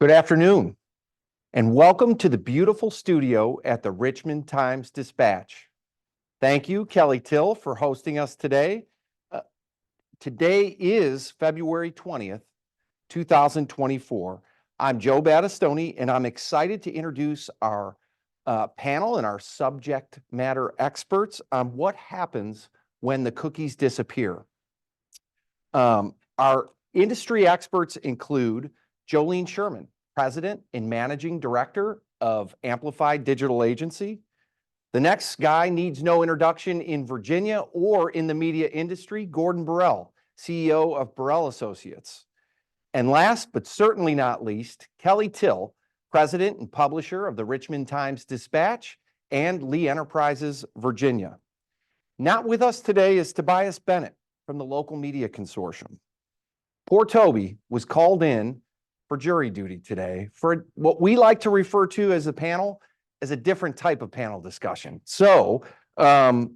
Good afternoon, and welcome to the beautiful studio at the Richmond Times Dispatch. Thank you, Kelly Till, for hosting us today. Today is February 20th, 2024. I'm Joe Battistoni, and I'm excited to introduce our panel and our subject matter experts on what happens when the cookies disappear. Our industry experts include Jolene Sherman, President and Managing Director of Amplified Digital Agency. The next guy needs no introduction in Virginia or in the media industry, Gordon Borrell, CEO of Borrell Associates. And last but certainly not least, Kelly Till, President and Publisher of the Richmond Times Dispatch and Lee Enterprises, Virginia. Not with us today is Tobias Bennett from the Local Media Consortium. Poor Toby was called in for jury duty today for what we like to refer to as a panel, as a different type of panel discussion. So the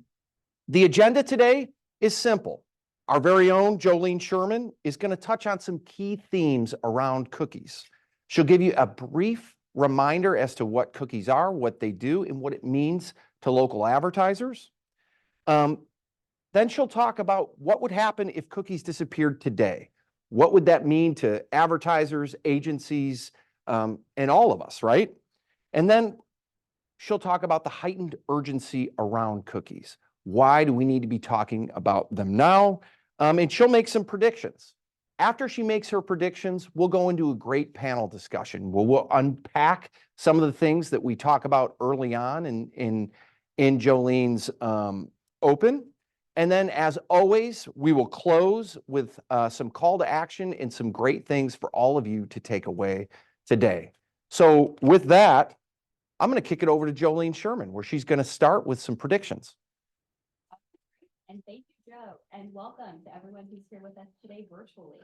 agenda today is simple. Our very own Jolene Sherman is going to touch on some key themes around cookies. She'll give you a brief reminder as to what cookies are, what they do, and what it means to local advertisers. Then she'll talk about what would happen if cookies disappeared today. What would that mean to advertisers, agencies, and all of us, right? And then she'll talk about the heightened urgency around cookies. Why do we need to be talking about them now? And she'll make some predictions. After she makes her predictions, we'll go into a great panel discussion. We'll unpack some of the things that we talk about early on in Jolene's open. And then, as always, we will close with some call to action and some great things for all of you to take away today. So with that, I'm going to kick it over to Jolene Sherman, where she's going to start with some predictions. And thank you, Joe, and welcome to everyone who's here with us today virtually.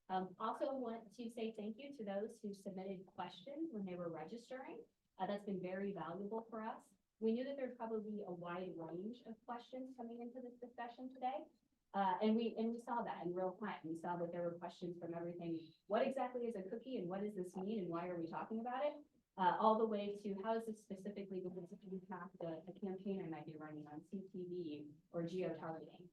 Also want to say thank you to those who submitted questions when they were registering. That's been very valuable for us. We knew that there'd probably be a wide range of questions coming into this discussion today. And we saw that in real time. We saw that there were questions from everything. What exactly is a cookie and what does this mean and why are we talking about it? All the way to how is this specifically going to impact a campaign I might be running on CTV or geo-targeting.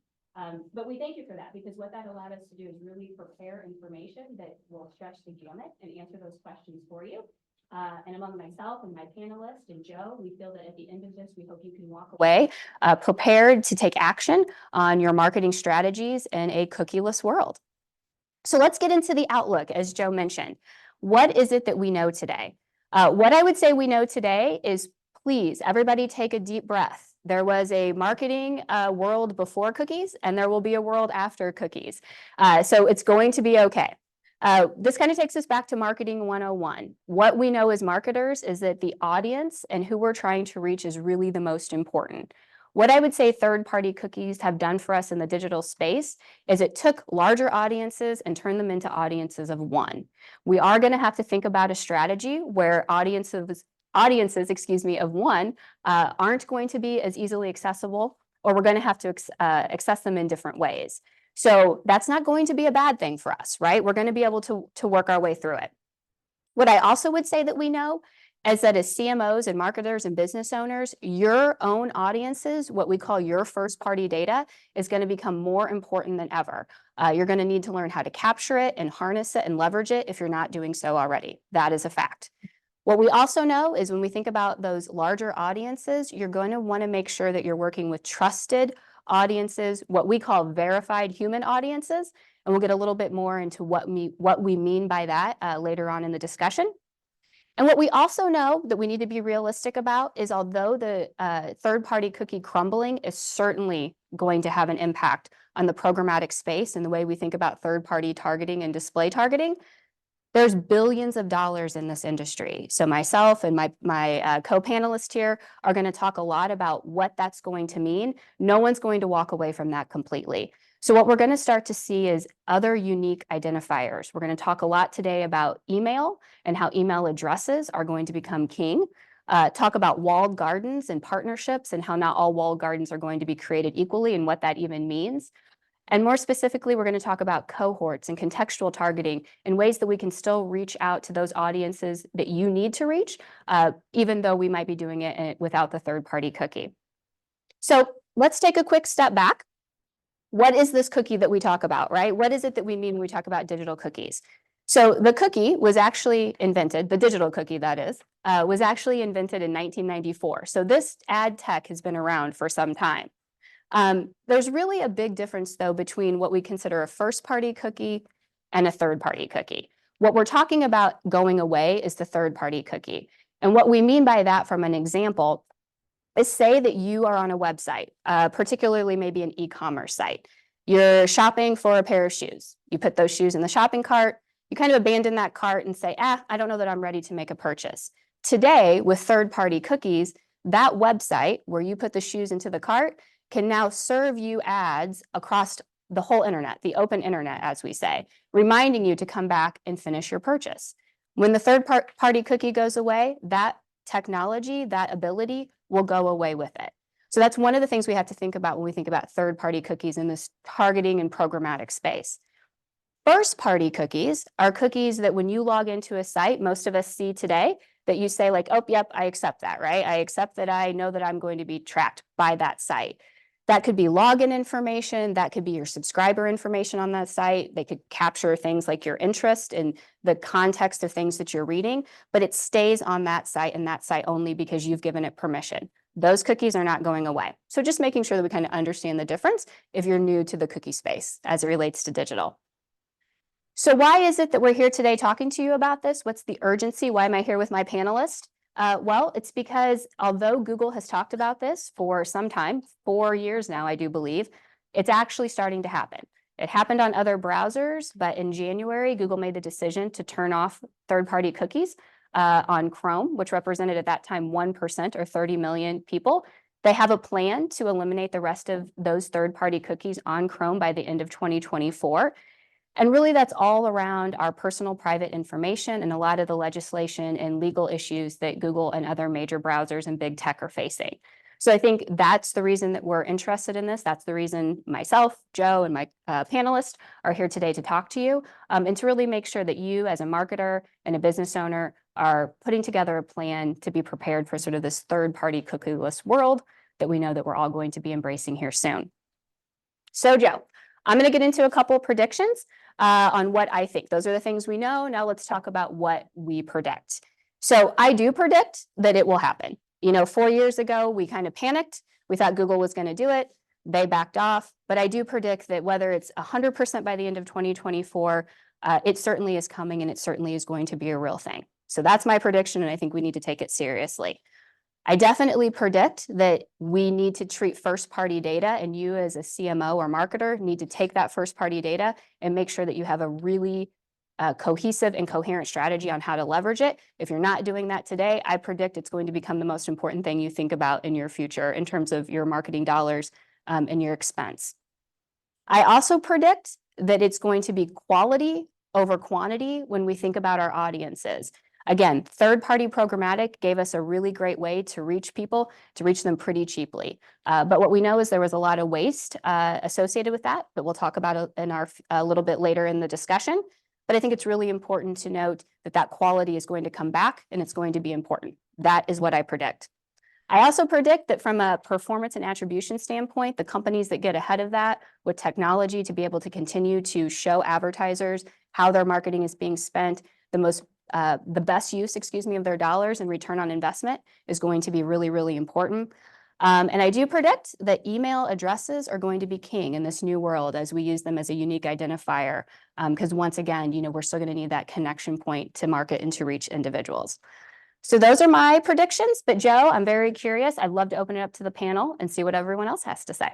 But we thank you for that, because what that allowed us to do is really prepare information that will stretch the gamut and answer those questions for you. And among myself and my panelists and Joe, we feel that at the end of this, we hope you can walk away prepared to take action on your marketing strategies in a cookieless world. So let's get into the outlook, as Joe mentioned. What is it that we know today? What I would say we know today is, please, everybody take a deep breath. There was a marketing world before cookies, and there will be a world after cookies. So it's going to be okay. This kind of takes us back to marketing 101. What we know as marketers is that the audience and who we're trying to reach is really the most important. What I would say third-party cookies have done for us in the digital space is it took larger audiences and turned them into audiences of one. We are going to have to think about a strategy where audiences of one aren't going to be as easily accessible, or we're going to have to access them in different ways. So that's not going to be a bad thing for us, right? We're going to be able to work our way through it. What I also would say that we know is that as CMOs and marketers and business owners, your own audiences, what we call your first party data, is going to become more important than ever. You're going to need to learn how to capture it and harness it and leverage it if you're not doing so already. That is a fact. What we also know is when we think about those larger audiences, you're going to want to make sure that you're working with trusted audiences, what we call verified human audiences, and we'll get a little bit more into what we mean by that later on in the discussion. And what we also know that we need to be realistic about is, although the third-party cookie crumbling is certainly going to have an impact on the programmatic space and the way we think about third-party targeting and display targeting, there's billions of dollars in this industry. So myself and my co-panelists here are going to talk a lot about what that's going to mean. No one's going to walk away from that completely. So what we're going to start to see is other unique identifiers. We're going to talk a lot today about email and how email addresses are going to become king. Talk about walled gardens and partnerships and how not all walled gardens are going to be created equally and what that even means. And more specifically, we're going to talk about cohorts and contextual targeting and ways that we can still reach out to those audiences that you need to reach, even though we might be doing it without the third-party cookie. So let's take a quick step back. What is this cookie that we talk about, right? What is it that we mean when we talk about digital cookies? So the cookie was actually invented, the digital cookie that is, was actually invented in 1994. So this ad tech has been around for some time. There's really a big difference, though, between what we consider a first-party cookie and a third-party cookie. What we're talking about going away is the third-party cookie. And what we mean by that from an example is, say that you are on a website, particularly maybe an e-commerce site. You're shopping for a pair of shoes. You put those shoes in the shopping cart. You kind of abandon that cart and say, I don't know that I'm ready to make a purchase. Today, with third-party cookies, that website where you put the shoes into the cart can now serve you ads across the whole internet, the open internet, as we say, reminding you to come back and finish your purchase. When the third-party cookie goes away, that technology, that ability will go away with it. So that's one of the things we have to think about when we think about third-party cookies in this targeting and programmatic space. First-party cookies are cookies that when you log into a site, most of us see today, that you say like, oh, yep, I accept that, right? I accept that I know that I'm going to be tracked by that site. That could be login information, that could be your subscriber information on that site. They could capture things like your interest and the context of things that you're reading, but it stays on that site and that site only because you've given it permission. Those cookies are not going away. So just making sure that we kind of understand the difference if you're new to the cookie space as it relates to digital. So why is it that we're here today talking to you about this? What's the urgency? Why am I here with my panelist? Well, it's because although Google has talked about this for some time, 4 years now, I do believe, it's actually starting to happen. It happened on other browsers, but in January, Google made the decision to turn off third-party cookies on Chrome, which represented at that time 1% or 30 million people. They have a plan to eliminate the rest of those third-party cookies on Chrome by the end of 2024. And really, that's all around our personal private information and a lot of the legislation and legal issues that Google and other major browsers and big tech are facing. So I think that's the reason that we're interested in this. That's the reason myself, Joe, and my panelists are here today to talk to you and to really make sure that you as a marketer and a business owner are putting together a plan to be prepared for sort of this third-party cookieless world that we know that we're all going to be embracing here soon. So Joe, I'm going to get into a couple of predictions on what I think. Those are the things we know. Now let's talk about what we predict. So I do predict that it will happen. You know, 4 years ago, we kind of panicked. We thought Google was going to do it. They backed off. But I do predict that whether it's 100% by the end of 2024, it certainly is coming and it certainly is going to be a real thing. So that's my prediction, and I think we need to take it seriously. I definitely predict that we need to treat first-party data, and you as a CMO or marketer need to take that first-party data and make sure that you have a really cohesive and coherent strategy on how to leverage it. If you're not doing that today, I predict it's going to become the most important thing you think about in your future in terms of your marketing dollars and your expense. I also predict that it's going to be quality over quantity when we think about our audiences. Again, third-party programmatic gave us a really great way to reach people, to reach them pretty cheaply. But what we know is there was a lot of waste associated with that, but we'll talk about it in a little bit later in the discussion. But I think it's really important to note that that quality is going to come back and it's going to be important. That is what I predict. I also predict that from a performance and attribution standpoint, the companies that get ahead of that with technology to be able to continue to show advertisers how their marketing is being spent, the best use, of their dollars and return on investment is going to be really, really important. And I do predict that email addresses are going to be king in this new world as we use them as a unique identifier. Because once again, you know, we're still going to need that connection point to market and to reach individuals. So those are my predictions. But Joe, I'm very curious. I'd love to open it up to the panel and see what everyone else has to say.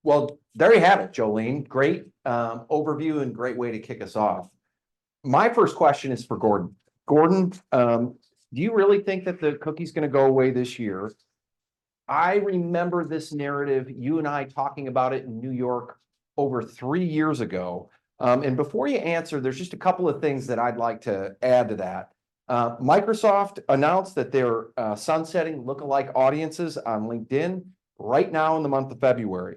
Well, there you have it, Jolene. Great overview and great way to kick us off. My first question is for Gordon. Gordon, do you really think that the cookie's going to go away this year? I remember this narrative, you and I talking about it in New York over 3 years ago. And before you answer, there's just a couple of things that I'd like to add to that. Microsoft announced that they're sunsetting lookalike audiences on LinkedIn right now in the month of February.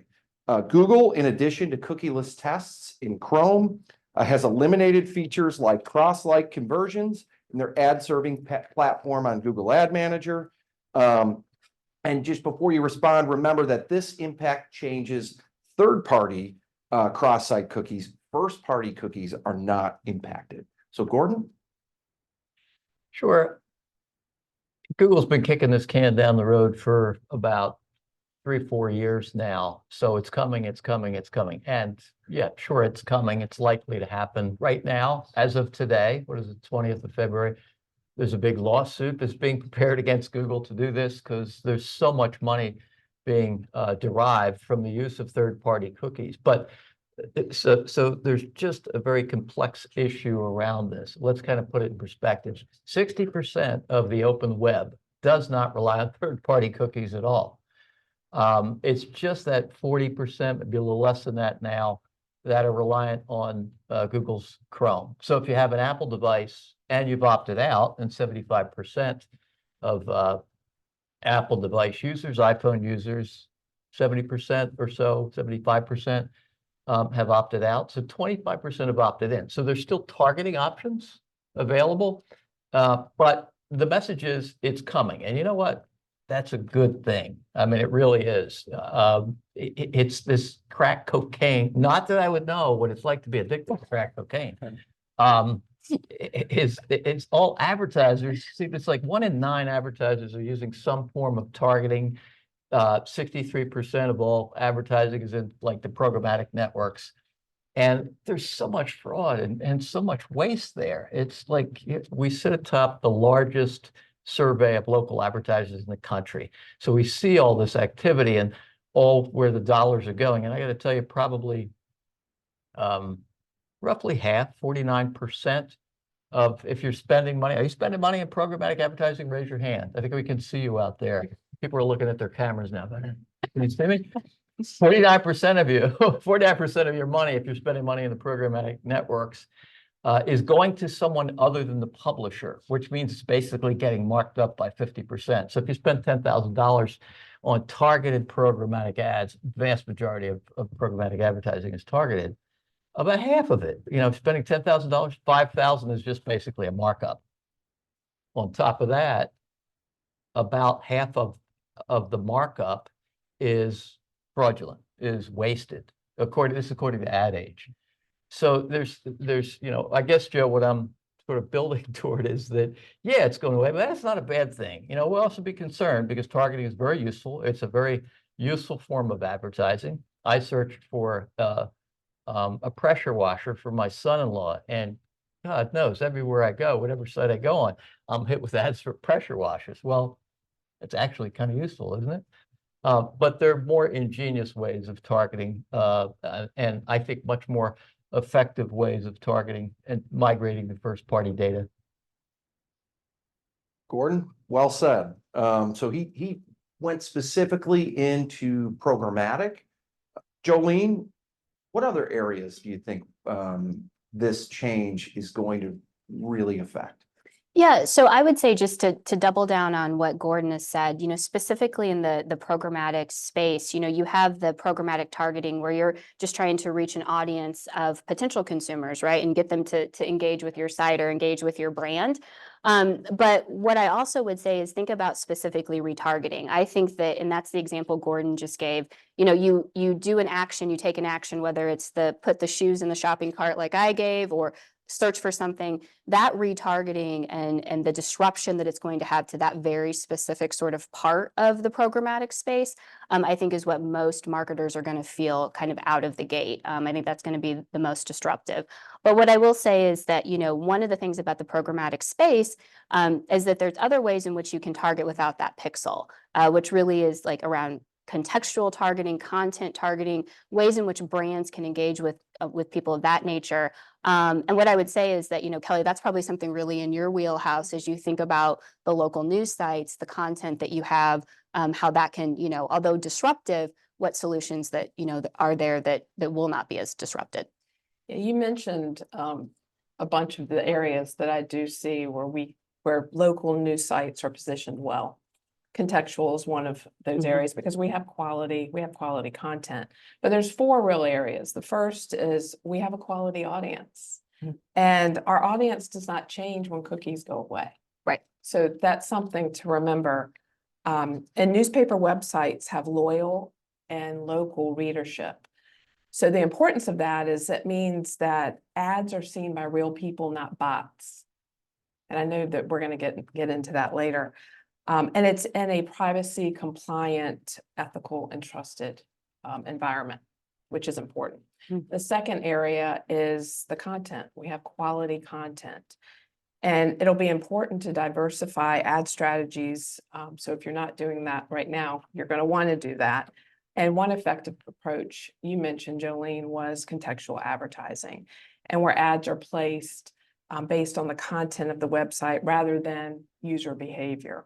Google, in addition to cookieless tests in Chrome, has eliminated features like cross-like conversions in their ad serving platform on Google Ad Manager. And just before you respond, remember that this impact changes third-party cross-site cookies. First-party cookies are not impacted. So Gordon? Sure. Google's been kicking this can down the road for about 3-4 years now. So it's coming, it's coming, it's coming. And yeah, sure, it's coming. It's likely to happen right now. As of today, what is it, 20th of February? There's a big lawsuit that's being prepared against Google to do this because there's so much money being derived from the use of third-party cookies. But so there's just a very complex issue around this. Let's kind of put it in perspective. 60% of the open web does not rely on third-party cookies at all. It's just that 40%, maybe a little less than that now, that are reliant on Google's Chrome. So if you have an Apple device and you've opted out, and 75% of Apple device users, iPhone users, 70% or so, 75% have opted out. So 25% have opted in. So there's still targeting options available, but the message is it's coming. And you know what? That's a good thing. I mean, it really is. It's this crack cocaine. Not that I would know what it's like to be addicted to crack cocaine. It's all advertisers. See, it's like 1 in 9 advertisers are using some form of targeting. 63% of all advertising is in like the programmatic networks. And there's so much fraud and so much waste there. It's like we sit atop the largest survey of local advertisers in the country. So we see all this activity and all where the dollars are going. And I got to tell you, probably roughly half, 49% of if you're spending money, are you spending money in programmatic advertising? Raise your hand. I think we can see you out there. People are looking at their cameras now. Can you see me? 49% of you, 49% of your money, if you're spending money in the programmatic networks, is going to someone other than the publisher, which means it's basically getting marked up by 50%. So if you spend $10,000 on targeted programmatic ads, vast majority of programmatic advertising is targeted. About half of it, spending $10,000, $5,000 is just basically a markup. On top of that, about half of the markup is fraudulent, is wasted, according to Ad Age. So there's, I guess, Joe, what I'm sort of building toward is that, yeah, it's going away, but that's not a bad thing. We'll also be concerned because targeting is very useful. It's a very useful form of advertising. I searched for a pressure washer for my son-in-law, and God knows, everywhere I go, whatever site I go on, I'm hit with ads for pressure washers. Well, it's actually kind of useful, isn't it? But there are more ingenious ways of targeting, and I think much more effective ways of targeting and migrating the first-party data. Gordon, well said. So he went specifically into programmatic. Jolene, what other areas do you think this change is going to really affect? Yeah, so I would say just to double down on what Gordon has said, specifically in the programmatic space, you have the programmatic targeting where you're just trying to reach an audience of potential consumers, right? And get them to engage with your site or engage with your brand. But what I also would say is think about specifically retargeting. I think that, and that's the example Gordon just gave, you do an action, you take an action, whether it's put the shoes in the shopping cart like I gave, or search for something, that retargeting and the disruption that it's going to have to that very specific sort of part of the programmatic space, I think is what most marketers are going to feel kind of out of the gate. I think that's going to be the most disruptive. But what I will say is that, one of the things about the programmatic space is that there's other ways in which you can target without that pixel, which really is like around contextual targeting, content targeting, ways in which brands can engage with people of that nature. And what I would say is that, Kelly, that's probably something really in your wheelhouse as you think about the local news sites, the content that you have, how that can, although disruptive, what solutions that, are there that will not be as disrupted. Yeah, you mentioned a bunch of the areas that I do see where local news sites are positioned well. contextual is one of those Mhm. areas because we have quality content. But there's four real areas. The first is we have a quality audience. Mm. And our audience does not change when cookies go away. Right. So that's something to remember. And newspaper websites have loyal and local readership. So the importance of that is it means that ads are seen by real people, not bots. And I know that we're going to get into that later. And it's in a privacy compliant, ethical, and trusted environment, which is important. Mm. The second area is the content. We have quality content. And it'll be important to diversify ad strategies. So if you're not doing that right now, you're going to want to do that. And one effective approach you mentioned, Jolene, was contextual advertising, and where ads are placed based on the content of the website rather than user behavior.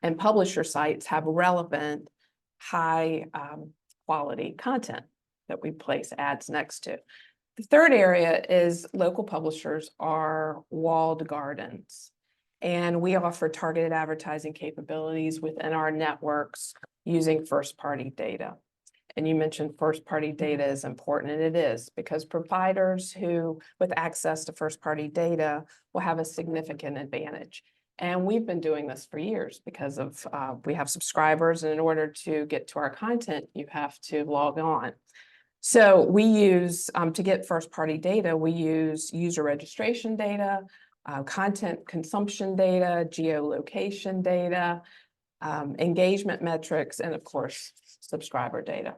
And publisher sites have relevant, high quality content that we place ads next to. The third area is local publishers are walled gardens, and we offer targeted advertising capabilities within our networks using first-party data. And you mentioned first-party data is important, and it is, because providers who, with access to first-party data, will have a significant advantage. And we've been doing this for years because of we have subscribers, and in order to get to our content, you have to log on. So we use, to get first-party data, we use user registration data, content consumption data, geolocation data, engagement metrics, and of course, subscriber data,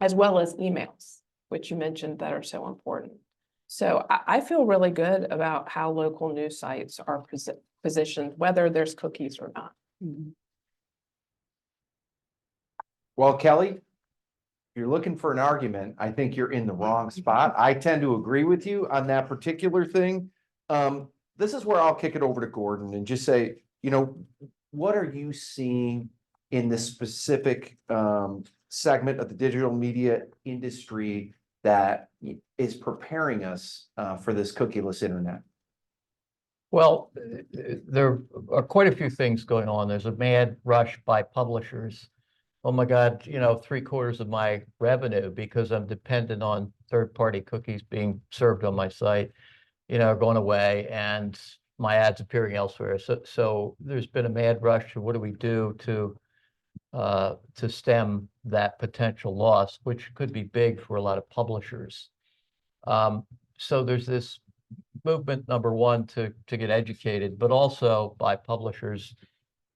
as well as emails, which you mentioned that are so important. So I feel really good about how local news sites are positioned, whether there's cookies or not. Well, Kelly, if you're looking for an argument, I think you're in the wrong spot. I tend to agree with you on that particular thing. This is where I'll kick it over to Gordon and just say, what are you seeing in this specific segment of the digital media industry that is preparing us for this cookieless internet? Well, there are quite a few things going on. There's a mad rush by publishers. Oh my God, 3/4 of my revenue, because I'm dependent on third-party cookies being served on my site, are going away, and my ads appearing elsewhere. So there's been a mad rush to what do we do to stem that potential loss, which could be big for a lot of publishers. So there's this movement, number one, to get educated, but also by publishers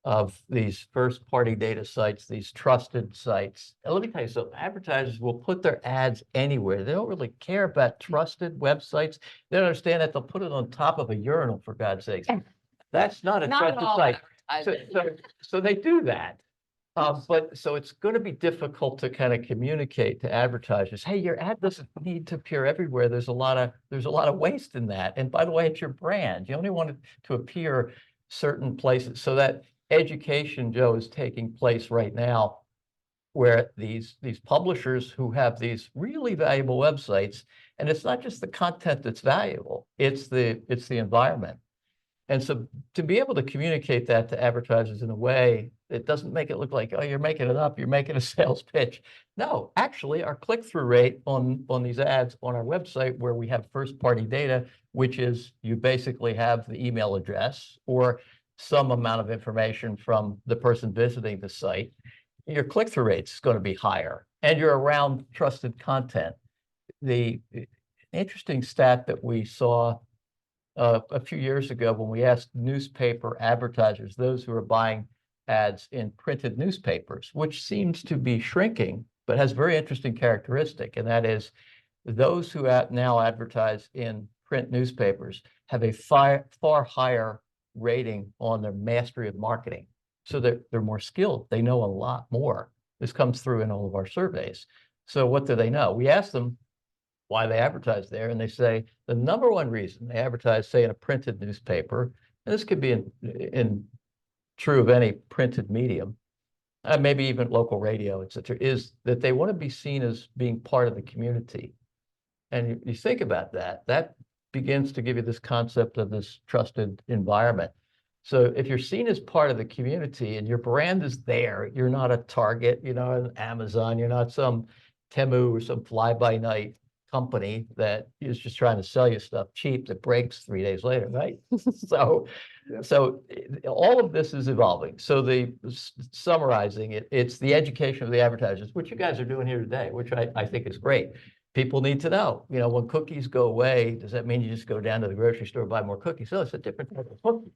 of these first-party data sites, these trusted sites. And let me tell you, so advertisers will put their ads anywhere. They don't really care about trusted websites. They don't understand that they'll put it on top of a urinal, for God's sakes. That's not a trusted site. So they do that. But so it's going to be difficult to kind of communicate to advertisers, hey, your ad doesn't need to appear everywhere. There's a lot of waste in that. And by the way, it's your brand. You only want it to appear certain places. So that education, Joe, is taking place right now, where these publishers who have these really valuable websites, and it's not just the content that's valuable, it's the environment. And so to be able to communicate that to advertisers in a way that doesn't make it look like, oh, you're making it up, you're making a sales pitch. No, actually, our click-through rate on these ads on our website, where we have first-party data, which is you basically have the email address or some amount of information from the person visiting the site, your click-through rate is going to be higher, and you're around trusted content. The interesting stat that we saw a few years ago when we asked newspaper advertisers, those who are buying ads in printed newspapers, which seems to be shrinking, but has very interesting characteristic, and that is those who now advertise in print newspapers have a far higher rating on their mastery of marketing. So they're more skilled. They know a lot more. This comes through in all of our surveys. So what do they know? We ask them why they advertise there, and they say the number one reason they advertise, say, in a printed newspaper, and this could be in true of any printed medium, maybe even local radio, et cetera, is that they want to be seen as being part of the community. And you think about that begins to give you this concept of this trusted environment. So if you're seen as part of the community and your brand is there, you're not a Target, you're not an Amazon, you're not some Temu or some fly-by-night company that is just trying to sell you stuff cheap that breaks 3 days later, right? So, Yeah. so all of this is evolving. So summarizing it, it's the education of the advertisers, which you guys are doing here today, which I think is great. People need to know, when cookies go away, does that mean you just go down to the grocery store, buy more cookies? So it's a different type of cookie.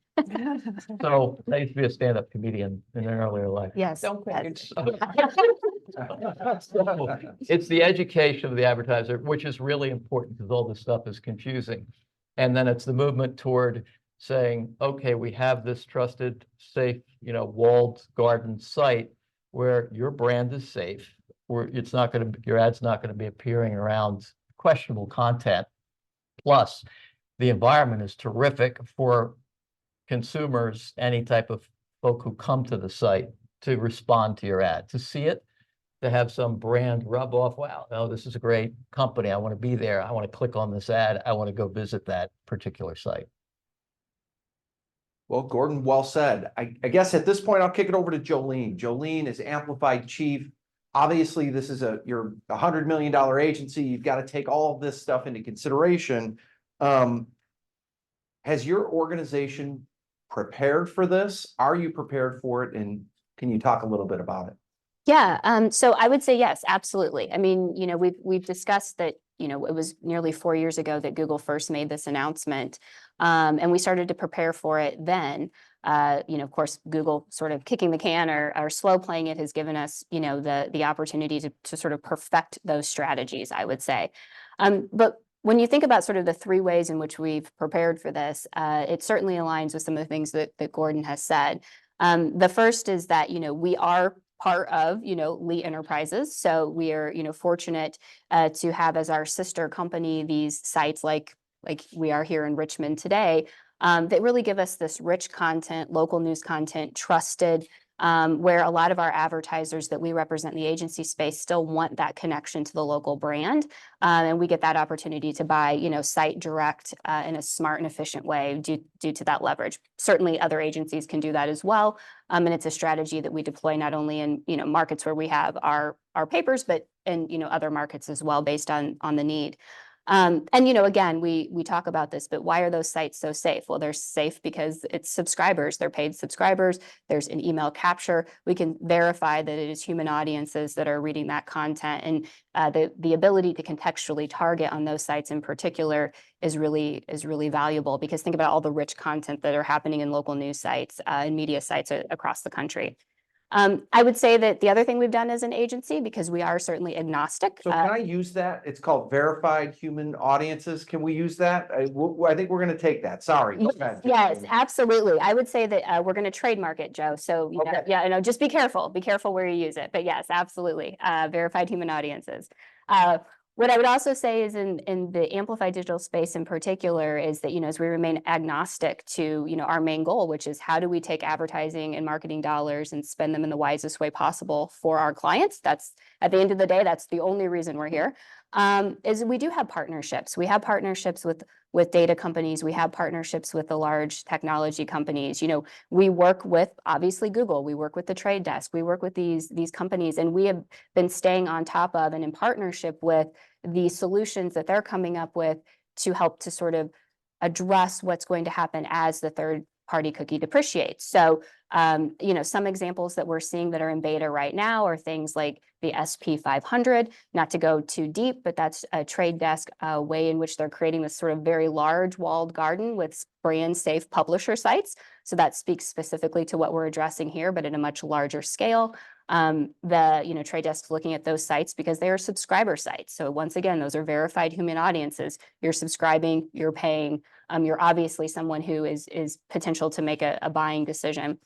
So I used to be a stand-up comedian in an earlier life. Yes. Don't quit. yes. So it's the education of the advertiser, which is really important because all this stuff is confusing. And then it's the movement toward saying, okay, we have this trusted, safe, walled garden site where your brand is safe, where your ad's not going to be appearing around questionable content. Plus, the environment is terrific for consumers, any type of folk who come to the site to respond to your ad, to see it, to have some brand rub off. Wow, oh, this is a great company. I want to be there. I want to click on this ad. I want to go visit that particular site. Well, Gordon, well said. I guess at this point, I'll kick it over to Jolene. Jolene is Amplified Chief. Obviously, this is you're a $100 million agency. You've got to take all of this stuff into consideration. Has your organization prepared for this? Are you prepared for it? And can you talk a little bit about it? Yeah, so I would say yes, absolutely. I mean, we've discussed that, it was nearly 4 years ago that Google first made this announcement, and we started to prepare for it then. Of course, Google sort of kicking the can or slow playing it has given us, the opportunity to sort of perfect those strategies, I would say. But when you think about sort of the 3 ways in which we've prepared for this, it certainly aligns with some of the things that Gordon has said. The first is that, we are part of, Lee Enterprises. So we are, fortunate to have as our sister company these sites like we are here in Richmond today, that really give us this rich content, local news content, trusted, where a lot of our advertisers that we represent in the agency space still want that connection to the local brand. And we get that opportunity to buy, site direct in a smart and efficient way due to that leverage. Certainly other agencies can do that as well. And it's a strategy that we deploy not only in, markets where we have our papers, but in, other markets as well based on the need. And, again, we talk about this, but why are those sites so safe? Well, they're safe because it's subscribers, they're paid subscribers. There's an email capture. We can verify that it is human audiences that are reading that content. And the ability to contextually target on those sites in particular is really valuable, because think about all the rich content that are happening in local news sites and media sites across the country. I would say that the other thing we've done as an agency, because we are certainly agnostic. So can I use that? It's called verified human audiences. Can we use that? I think we're going to take that. Sorry. Go ahead. Yes, absolutely. I would say that we're going to trademark it, Joe. So Okay. yeah, just be careful. Be careful where you use it. But yes, absolutely. Verified human audiences. What I would also say is in the amplified digital space in particular is that, as we remain agnostic to, our main goal, which is how do we take advertising and marketing dollars and spend them in the wisest way possible for our clients. That's at the end of the day, that's the only reason we're here. Is we do have partnerships. We have partnerships with data companies. We have partnerships with the large technology companies. We work with obviously Google. We work with the Trade Desk. We work with these companies, and we have been staying on top of and in partnership with the solutions that they're coming up with to help to sort of address what's going to happen as the third-party cookie depreciates. So, some examples that we're seeing that are in beta right now are things like the SP 500, not to go too deep, but that's a Trade Desk way in which they're creating this sort of very large walled garden with brand safe publisher sites. So that speaks specifically to what we're addressing here, but at a much larger scale. The Trade Desk looking at those sites because they are subscriber sites. So once again, those are verified human audiences. You're subscribing, you're paying, you're obviously someone who is potential to make a buying decision.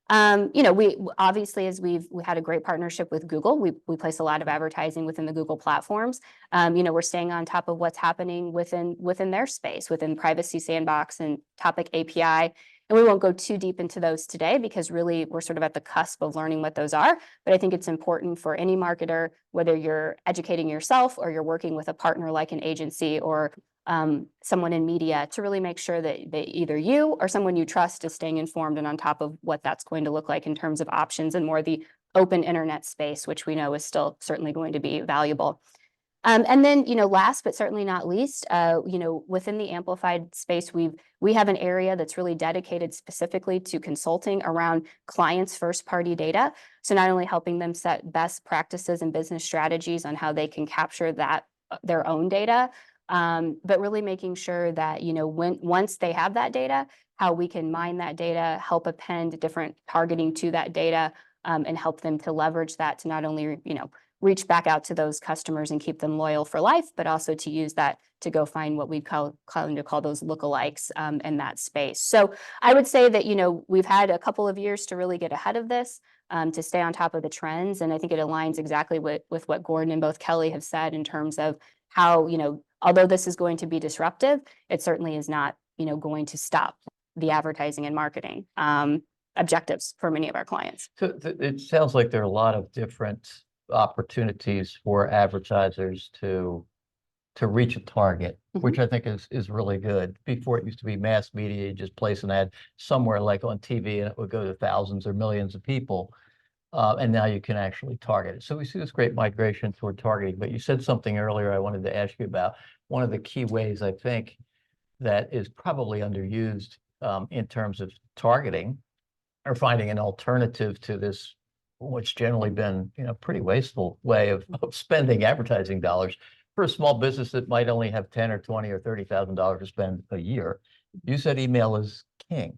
We obviously, as we had a great partnership with Google, we place a lot of advertising within the Google platforms. We're staying on top of what's happening within their space, within Privacy Sandbox and Topic API. And we won't go too deep into those today because really we're sort of at the cusp of learning what those are. But I think it's important for any marketer, whether you're educating yourself or you're working with a partner like an agency or someone in media to really make sure that either you or someone you trust is staying informed and on top of what that's going to look like in terms of options and more the open internet space, which we know is still certainly going to be valuable. And then, last but certainly not least, within the amplified space, we have an area that's really dedicated specifically to consulting around clients' first-party data. So not only helping them set best practices and business strategies on how they can capture that their own data, but really making sure that once they have that data, how we can mine that data, help append different targeting to that data, and help them to leverage that to not only reach back out to those customers and keep them loyal for life, but also to use that to go find what we call those lookalikes in that space. So I would say that, we've had a couple of years to really get ahead of this, to stay on top of the trends. And I think it aligns exactly with what Gordon and both Kelly have said in terms of how, although this is going to be disruptive, it certainly is not, going to stop the advertising and marketing objectives for many of our clients. So it sounds like there are a lot of different opportunities for advertisers to reach a target, which I think is really good. Before, it used to be mass media, you just place an ad somewhere like on TV and it would go to thousands or millions of people. And now you can actually target it. So we see this great migration toward targeting. But you said something earlier I wanted to ask you about. One of the key ways I think that is probably underused in terms of targeting or finding an alternative to this, what's generally been, pretty wasteful way of spending advertising dollars for a small business that might only have 10 or 20 or $30,000 to spend a year. You said email is king.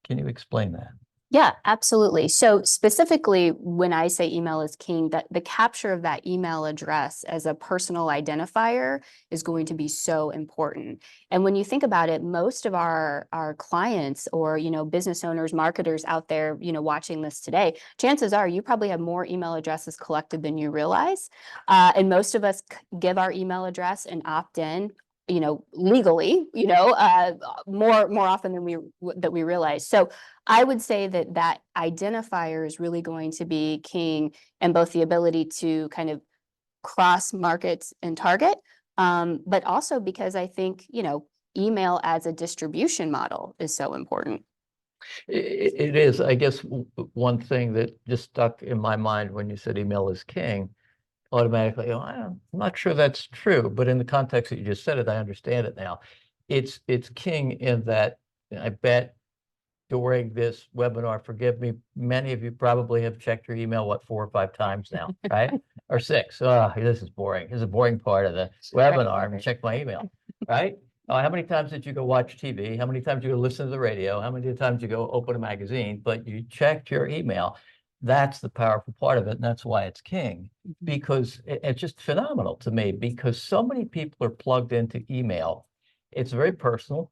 Can you explain that? Yeah, absolutely. So specifically, when I say email is king, that the capture of that email address as a personal identifier is going to be so important. And when you think about it, most of our clients or, business owners, marketers out there, watching this today, chances are you probably have more email addresses collected than you realize. And most of us give our email address and opt in legally, more often than we realize. So I would say that identifier is really going to be king, and both the ability to kind of cross markets and target, but also because I think, email as a distribution model is so important. It is. I guess one thing that just stuck in my mind when you said email is king, automatically, I'm not sure that's true, but in the context that you just said it, I understand it now. It's king in that I bet during this webinar, forgive me, many of you probably have checked your email, 4 or 5 times now, right? Or 6. Oh, this is boring. This is a boring part of the webinar. I'm gonna check my email, right? How many times did you go watch TV? How many times did you go listen to the radio? How many times did you go open a magazine? But you checked your email. That's the powerful part of it, and that's why it's king, because it's just phenomenal to me, because so many people are plugged into email. It's very personal,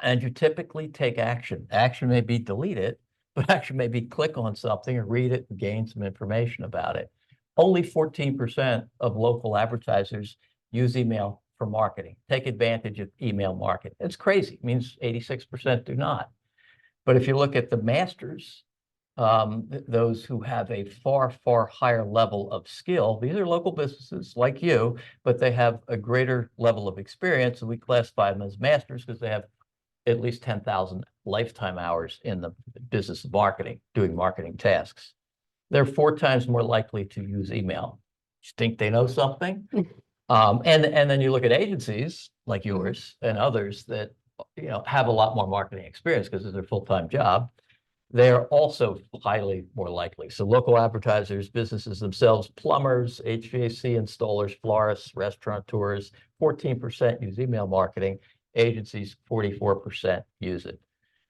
and you typically take action. Action may be delete it, but action may be click on something or read it and gain some information about it. Only 14% of local advertisers use email for marketing, take advantage of email marketing. It's crazy. It means 86% do not. But if you look at the masters, those who have a far, far higher level of skill, these are local businesses like you, but they have a greater level of experience, and we classify them as masters because they have at least 10,000 lifetime hours in the business of marketing, doing marketing tasks. They're 4 times more likely to use email. You think they know something? And then you look at agencies like yours and others that have a lot more marketing experience because it's their full-time job. They're also highly more likely. So local advertisers, businesses themselves, plumbers, HVAC installers, florists, restaurateurs, 14% use email marketing. Agencies, 44% use it.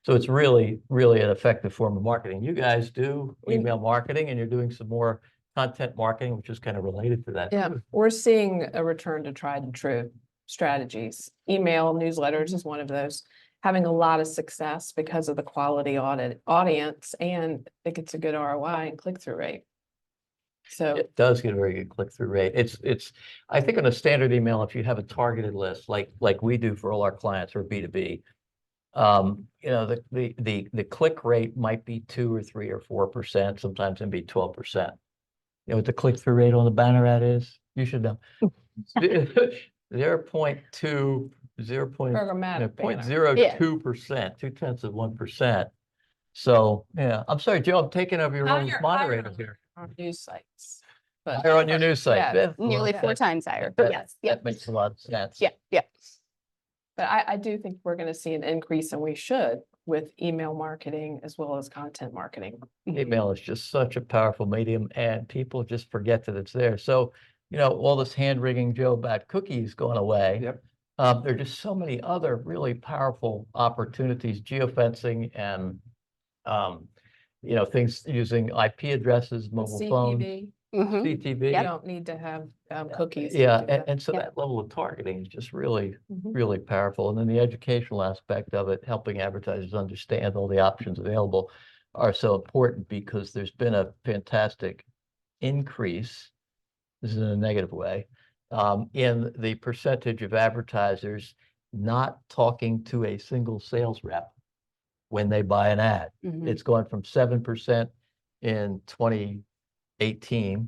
So it's really, really an effective form of marketing. You guys do email marketing, and you're doing some more content marketing, which is kind of related to that. Yeah, we're seeing a return to tried and true strategies. Email newsletters is one of those, having a lot of success because of the quality audience, and it gets a good ROI and click-through rate. So it does get a very good click-through rate. It's I think on a standard email, if you have a targeted list like we do for all our clients or B2B, the click rate might be 2 or 3 or 4%, sometimes it can be 12%. You know what the click-through rate on the banner ad is? You should know. 0.2 Programmatic banner. 0.02%, 0.2%. So, yeah, I'm sorry, Joe, I'm taking over your role as moderator here. On news sites. But Higher on your news site. Yeah. Yeah, well, Nearly Yeah. 4 times higher, that- but yes, yeah, That makes a lot of sense. yeah. But I do think we're going to see an increase, and we should, with email marketing as well as content marketing. Email is just such a powerful medium and people just forget that it's there. So, all this hand wringing, Joe, about cookies going away. Yep. There are just so many other really powerful opportunities, geofencing and, things using IP addresses, mobile phones, CTV, Mhm. you CTV. don't need to have cookies. to Yeah, do that. and so Yeah. that level of targeting is just really, Mhm. really powerful. And then the educational aspect of it, helping advertisers understand all the options available are so important because there's been a fantastic increase, this is in a negative way, in the percentage of advertisers not talking to a single sales rep when they buy an ad. Mhm. It's gone from 7% in 2018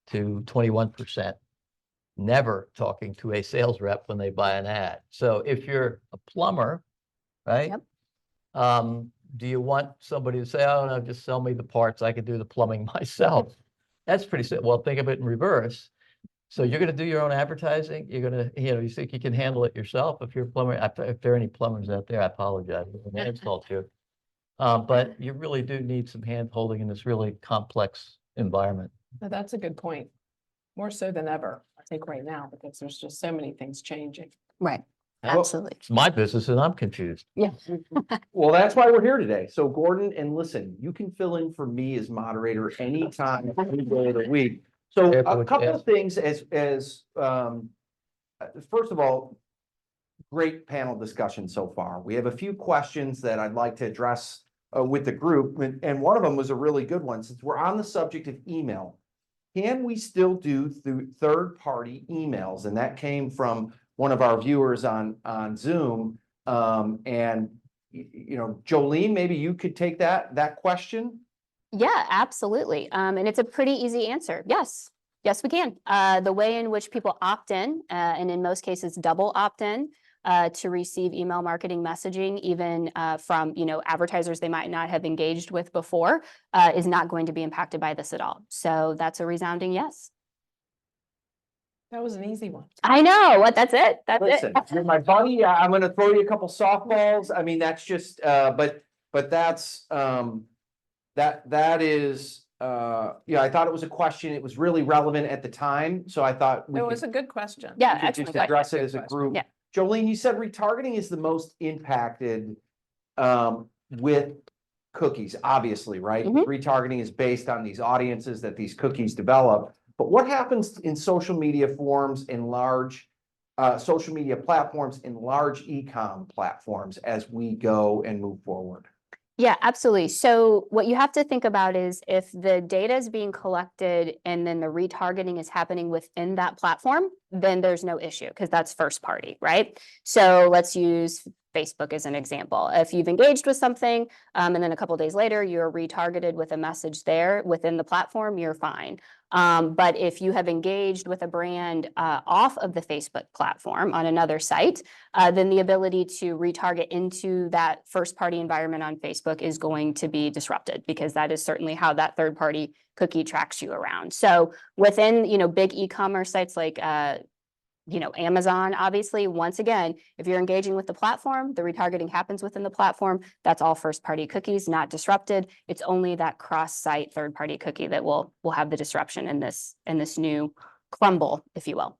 to 21%. Never talking to a sales rep when they buy an ad. So if you're a plumber, right? Yep. Do you want somebody to say, oh, no, just sell me the parts, I can do the plumbing myself? That's pretty simple. Well, think of it in reverse. So you're going to do your own advertising. You're going to, you think you can handle it yourself. If you're a plumber, if there are any plumbers out there, I apologize. I insult you. But you really do need some hand holding in this really complex environment. Now, that's a good point. More so than ever, I think right now, because there's just so many things changing. Right, Well, absolutely. It's my business and I'm confused. Yeah. Well, that's why we're here today. So Gordon, and listen, you can fill in for me as moderator anytime, any day of the week. So Careful a what you couple of ask. things first of all, great panel discussion so far. We have a few questions that I'd like to address with the group, and one of them was a really good one. Since we're on the subject of email, can we still do through third-party emails? And that came from one of our viewers on Zoom. Jolene, maybe you could take that question. Yeah, absolutely. And it's a pretty easy answer. Yes, we can. The way in which people opt in, and in most cases double opt in, to receive email marketing messaging, even from advertisers they might not have engaged with before, is not going to be impacted by this at all. So that's a resounding yes. That was an easy one. I know. What? That's it. That's Listen, it. you're my buddy. I'm going to throw you a couple softballs. I mean, that's just, but that's, that is, I thought it was a question. It was really relevant at the time. So I thought we It could was a good question. Yeah, we could excellent just question. address it Good as a question. group. Yeah. Jolene, you said retargeting is the most impacted with cookies, obviously, right? Mhm. Retargeting is based on these audiences that these cookies develop. But what happens in social media forums in large social media platforms, in large e-com platforms as we go and move forward? Yeah, absolutely. So what you have to think about is if the data is being collected and then the retargeting is happening within that platform, then there's no issue because that's first party, right? So let's use Facebook as an example. If you've engaged with something and then a couple of days later you're retargeted with a message there within the platform, you're fine. But if you have engaged with a brand off of the Facebook platform on another site, then the ability to retarget into that first party environment on Facebook is going to be disrupted because that is certainly how that third party cookie tracks you around. So within, big e-commerce sites like, Amazon, obviously, once again, if you're engaging with the platform, the retargeting happens within the platform. That's all first party cookies, not disrupted. It's only that cross-site third party cookie that will have the disruption in this new crumble, if you will.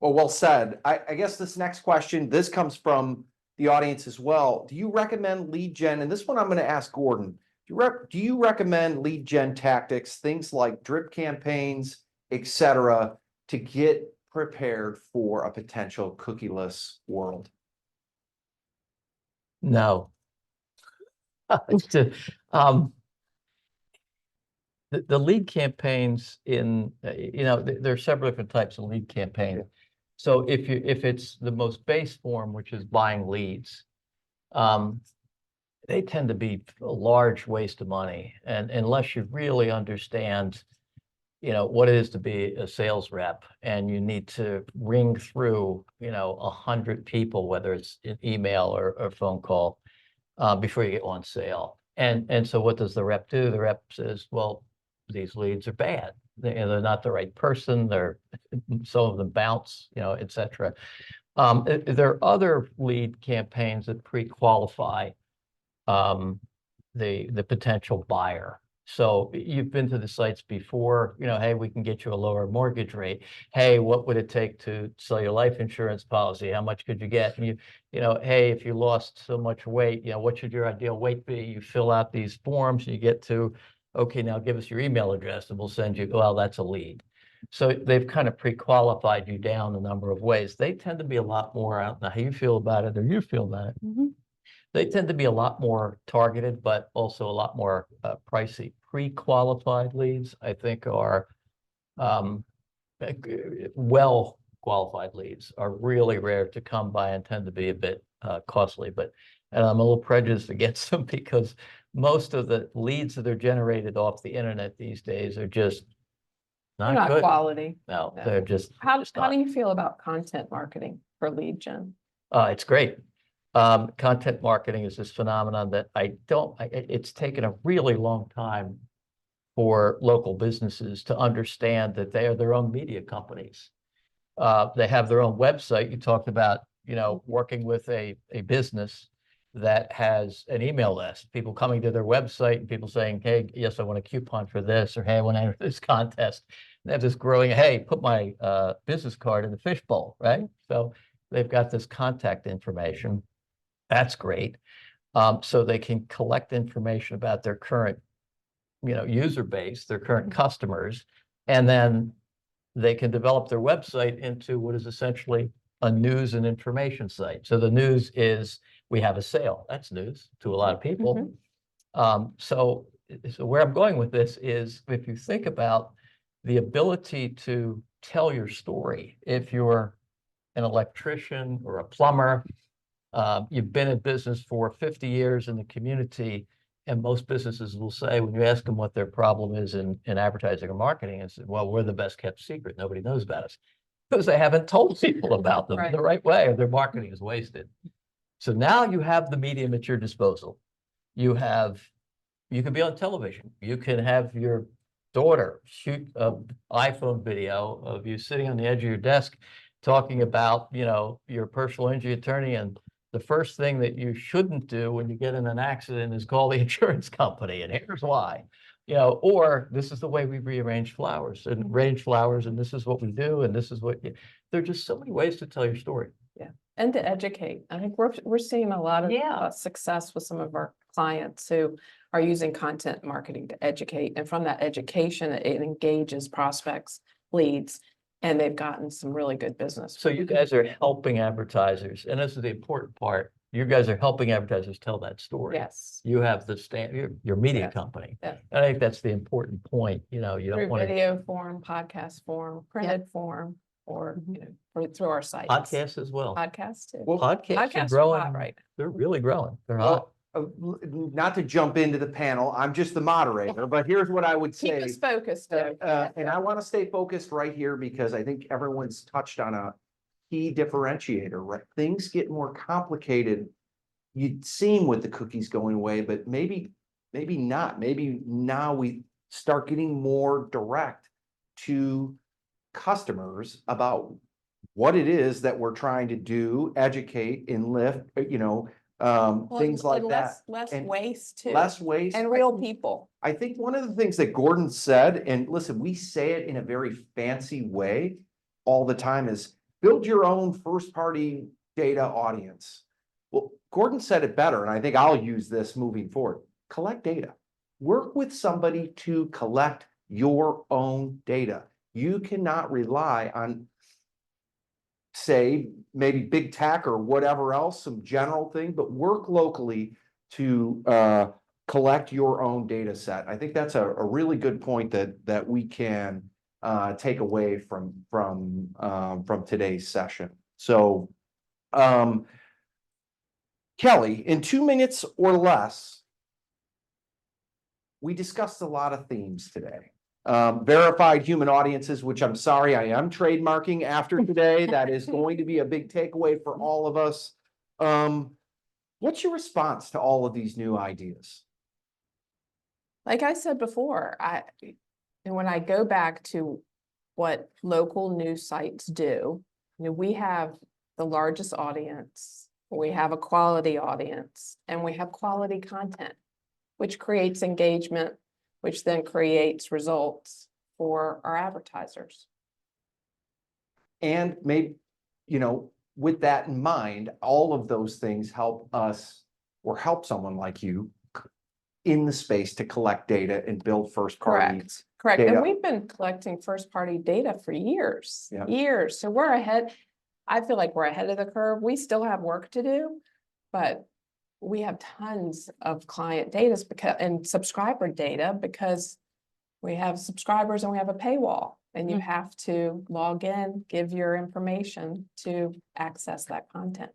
Well said. I guess this next question, this comes from the audience as well. Do you recommend lead gen? And this one I'm going to ask Gordon. Do you recommend lead gen tactics, things like drip campaigns, et cetera, to get prepared for a potential cookieless world? No. The lead campaigns there are several different types of lead campaign. So if it's the most base form, which is buying leads, they tend to be a large waste of money. And unless you really understand what it is to be a sales rep, and you need to ring through, 100 people, whether it's an email or phone call, before you get one sale. And so what does the rep do? The rep says, well, these leads are bad. They're not the right person. Some of them bounce, et cetera. There are other lead campaigns that pre-qualify the potential buyer. So you've been to the sites before, hey, we can get you a lower mortgage rate. Hey, what would it take to sell your life insurance policy? How much could you get? And hey, if you lost so much weight, what should your ideal weight be? You fill out these forms, and you get to, okay, now give us your email address and we'll send you, well, that's a lead. So they've kind of pre-qualified you down a number of ways. They tend to be a lot more out. Now, how you feel about it or you feel about it. They tend to be a lot more targeted, but also a lot more pricey. Pre-qualified leads, I think, are well-qualified leads are really rare to come by and tend to be a bit costly. And I'm a little prejudiced against them because most of the leads that are generated off the internet these days are just They're not not good. quality. No, No. they're just How not. do you feel about content marketing for lead gen? It's great. Content marketing is this phenomenon that it's taken a really long time for local businesses to understand that they are their own media companies. They have their own website. You talked about, working with a business that has an email list, people coming to their website and people saying, hey, yes, I want a coupon for this, or hey, I want to enter this contest. They have this growing, hey, put my business card in the fishbowl, right? So they've got this contact information. That's great. So they can collect information about their current, user base, their current customers, and then they can develop their website into what is essentially a news and information site. So the news is we have a sale. That's news to a lot of people. So where I'm going with this is if you think about the ability to tell your story, if you're an electrician or a plumber, you've been in business for 50 years in the community, and most businesses will say, when you ask them what their problem is in advertising or marketing, is, well, we're the best kept secret. Nobody knows about us because they haven't told people about them the right way, or their marketing is wasted. So now you have the medium at your disposal. You can be on television. You can have your daughter shoot an iPhone video of you sitting on the edge of your desk talking about, your personal injury attorney, and the first thing that you shouldn't do when you get in an accident is call the insurance company, and here's why. Or this is the way we rearrange flowers and arrange flowers, and this is what we do, and this is what there are just so many ways to tell your story. Yeah, and to educate. I think we're seeing a lot of success with some of our clients who are using content marketing to educate, and from that education, it engages prospects, leads, and they've gotten some really good business. So you guys are helping advertisers, and this is the important part. You guys are helping advertisers tell that story. Yes. You have your media Yes. company. Yeah. And I think that's the important point. You don't Through want to video form, podcast form, printed form, or through our sites. podcasts as well. Podcasts too. Well, Podcasts are Podcasts are growing, hot, right? They're really growing. They're hot. Well, not to jump into the panel, I'm just the moderator, but here's what I would Keep say. us focused, Joe. And I want to stay focused right here because I think everyone's touched on a key differentiator, right? Things get more complicated. You'd seem with the cookies going away, but maybe not. Maybe now we start getting more direct to customers about what it is that we're trying to do, educate, enlift, things like that. Less And waste too. Less waste. And real people. I think one of the things that Gordon said, and listen, we say it in a very fancy way all the time, is build your own first party data audience. Well, Gordon said it better, and I think I'll use this moving forward. Collect data. Work with somebody to collect your own data. You cannot rely on, say, maybe big tech or whatever else, some general thing, but work locally to collect your own data set. I think that's a really good point that we can take away from today's session. So, Kelly, in 2 minutes or less, we discussed a lot of themes today. Verified human audiences, which I'm sorry, I am trademarking after today. That is going to be a big takeaway for all of us. What's your response to all of these new ideas? Like I said before, and when I go back to what local news sites do, we have the largest audience, we have a quality audience, and we have quality content, which creates engagement, which then creates results for our advertisers. And maybe, with that in mind, all of those things help us or help someone like you in the space to collect data and build first party. Correct. data. And we've been collecting first party data for years, Yeah. years. So we're ahead. I feel like we're ahead of the curve. We still have work to do, but we have tons of client data and subscriber data because we have subscribers and we have a paywall, and you have to log in, give your information to access that content,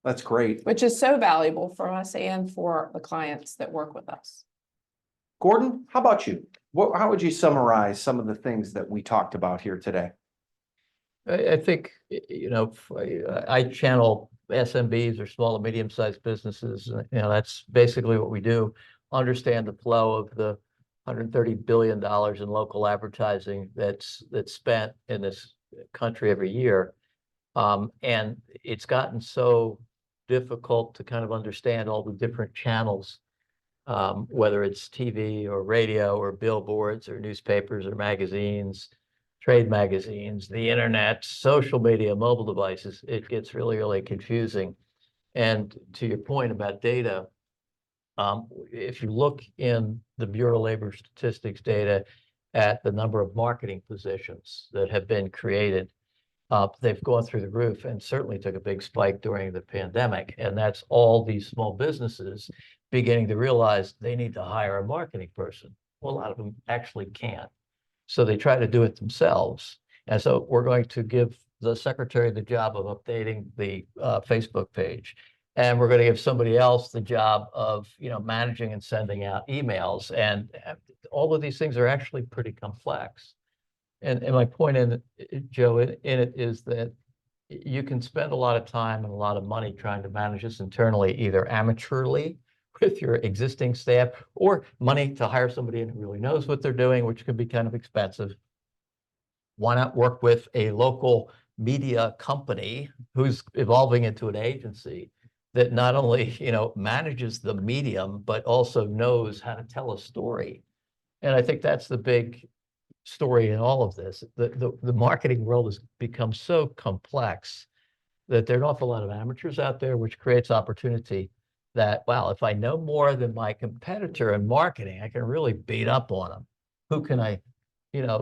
That's great. which is so valuable for us and for the clients that work with us. Gordon, how about you? How would you summarize some of the things that we talked about here today? I think, I channel SMBs or small and medium-sized businesses. That's basically what we do. Understand the flow of the $130 billion in local advertising that's spent in this country every year. And it's gotten so difficult to kind of understand all the different channels, whether it's TV or radio or billboards or newspapers or magazines, trade magazines, the internet, social media, mobile devices. It gets really, really confusing. And to your point about data, if you look in the Bureau of Labor Statistics data at the number of marketing positions that have been created, they've gone through the roof and certainly took a big spike during the pandemic. And that's all these small businesses beginning to realize they need to hire a marketing person. Well, a lot of them actually can't. So they try to do it themselves. And so we're going to give the secretary the job of updating the Facebook page. And we're going to give somebody else the job of, managing and sending out emails. And all of these things are actually pretty complex. And my point Joe, in it is that you can spend a lot of time and a lot of money trying to manage this internally, either amateurly with your existing staff or money to hire somebody who really knows what they're doing, which can be kind of expensive. Why not work with a local media company who's evolving into an agency that not only, manages the medium, but also knows how to tell a story? And I think that's the big story in all of this. The marketing world has become so complex that there are an awful lot of amateurs out there, which creates opportunity that, wow, if I know more than my competitor in marketing, I can really beat up on them. Who can I,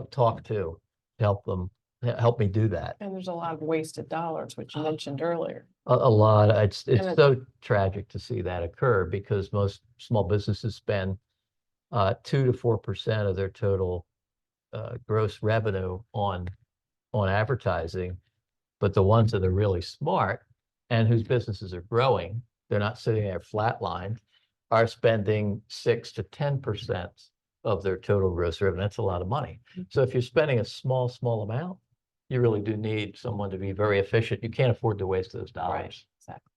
talk to help me do that? And there's a lot of wasted dollars, which you mentioned earlier. A lot. It's And so tragic to see that occur because most small businesses spend 2 to 4% of their total gross revenue on advertising, but the ones that are really smart and whose businesses are growing, they're not sitting there flatlined, are spending 6 to 10% of their total gross revenue. That's a lot of money. So if you're spending a small amount, you really do need someone to be very efficient. You can't afford to waste those dollars. Right, exactly.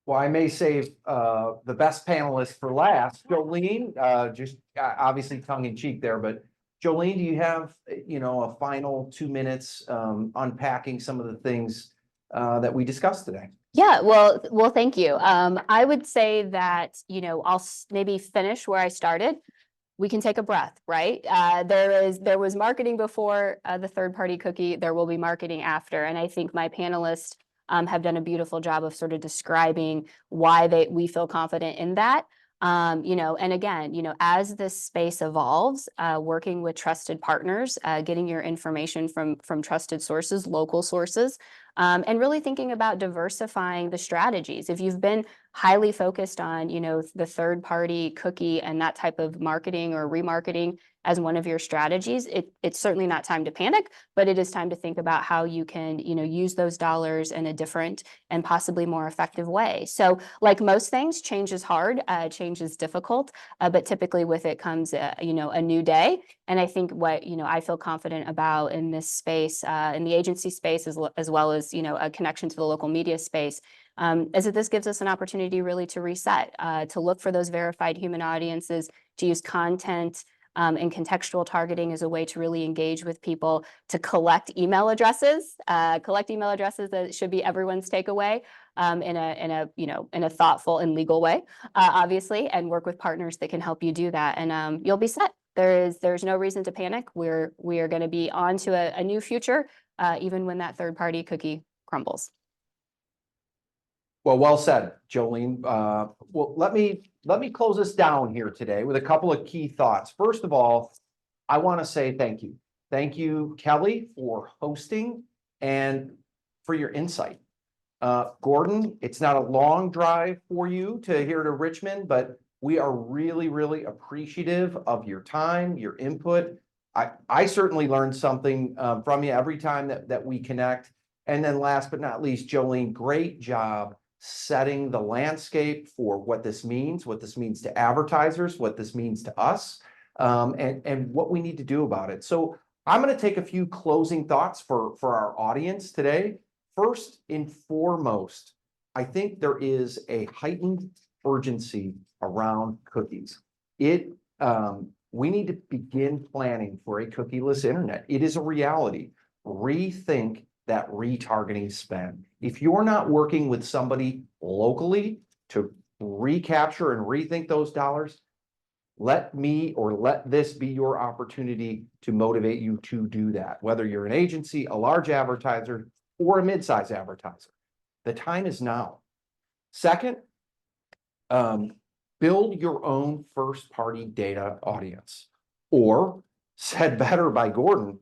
Well, I may save the best panelist for last. Jolene, just obviously tongue in cheek there, but Jolene, do you have, a final 2 minutes unpacking some of the things that we discussed today? Yeah, well, thank you. I would say that, I'll maybe finish where I started. We can take a breath, right? There was marketing before the third-party cookie. There will be marketing after. And I think my panelists have done a beautiful job of sort of describing why we feel confident in that. And again, as this space evolves, working with trusted partners, getting your information from trusted sources, local sources, and really thinking about diversifying the strategies. If you've been highly focused on, the third party cookie and that type of marketing or remarketing as one of your strategies, it's certainly not time to panic, but it is time to think about how you can, use those dollars in a different and possibly more effective way. So like most things, change is hard, change is difficult, but typically with it comes, a new day. And I think what, I feel confident about in this space, in the agency space, as well as, a connection to the local media space, is that this gives us an opportunity really to reset, to look for those verified human audiences, to use content and contextual targeting as a way to really engage with people, to collect email addresses. That should be everyone's takeaway, in a thoughtful and legal way, obviously, and work with partners that can help you do that. And you'll be set. There's no reason to panic. We are going to be on to a new future, even when that third party cookie crumbles. Well said, Jolene. Well, let me close this down here today with a couple of key thoughts. First of all, I want to say thank you. Thank you, Kelly, for hosting and for your insight. Gordon, it's not a long drive for you to here to Richmond, but we are really, really appreciative of your time, your input. I certainly learned something from you every time that we connect. And then last but not least, Jolene, great job setting the landscape for what this means to advertisers, what this means to us, and what we need to do about it. So I'm going to take a few closing thoughts for our audience today. First and foremost, I think there is a heightened urgency around cookies. We need to begin planning for a cookieless internet. It is a reality. Rethink that retargeting spend. If you're not working with somebody locally to recapture and rethink those dollars, let this be your opportunity to motivate you to do that. Whether you're an agency, a large advertiser, or a mid-size advertiser, the time is now. Second, build your own first-party data audience, or said better by Gordon,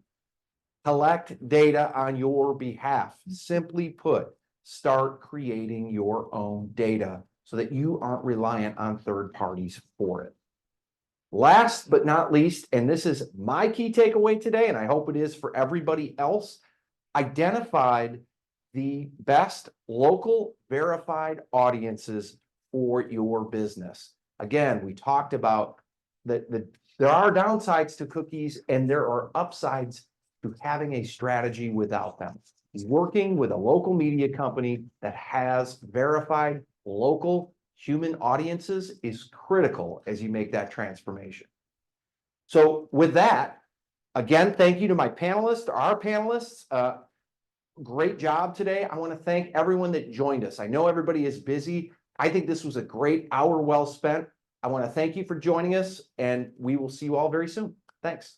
collect data on your behalf. Simply put, start creating your own data so that you aren't reliant on third parties for it. Last but not least, and this is my key takeaway today, and I hope it is for everybody else, identified the best local verified audiences for your business. Again, we talked about that there are downsides to cookies and there are upsides to having a strategy without them. Working with a local media company that has verified local human audiences is critical as you make that transformation. So with that, again, thank you to my panelists, our panelists. Great job today. I want to thank everyone that joined us. I know everybody is busy. I think this was a great hour well spent. I want to thank you for joining us, and we will see you all very soon. Thanks.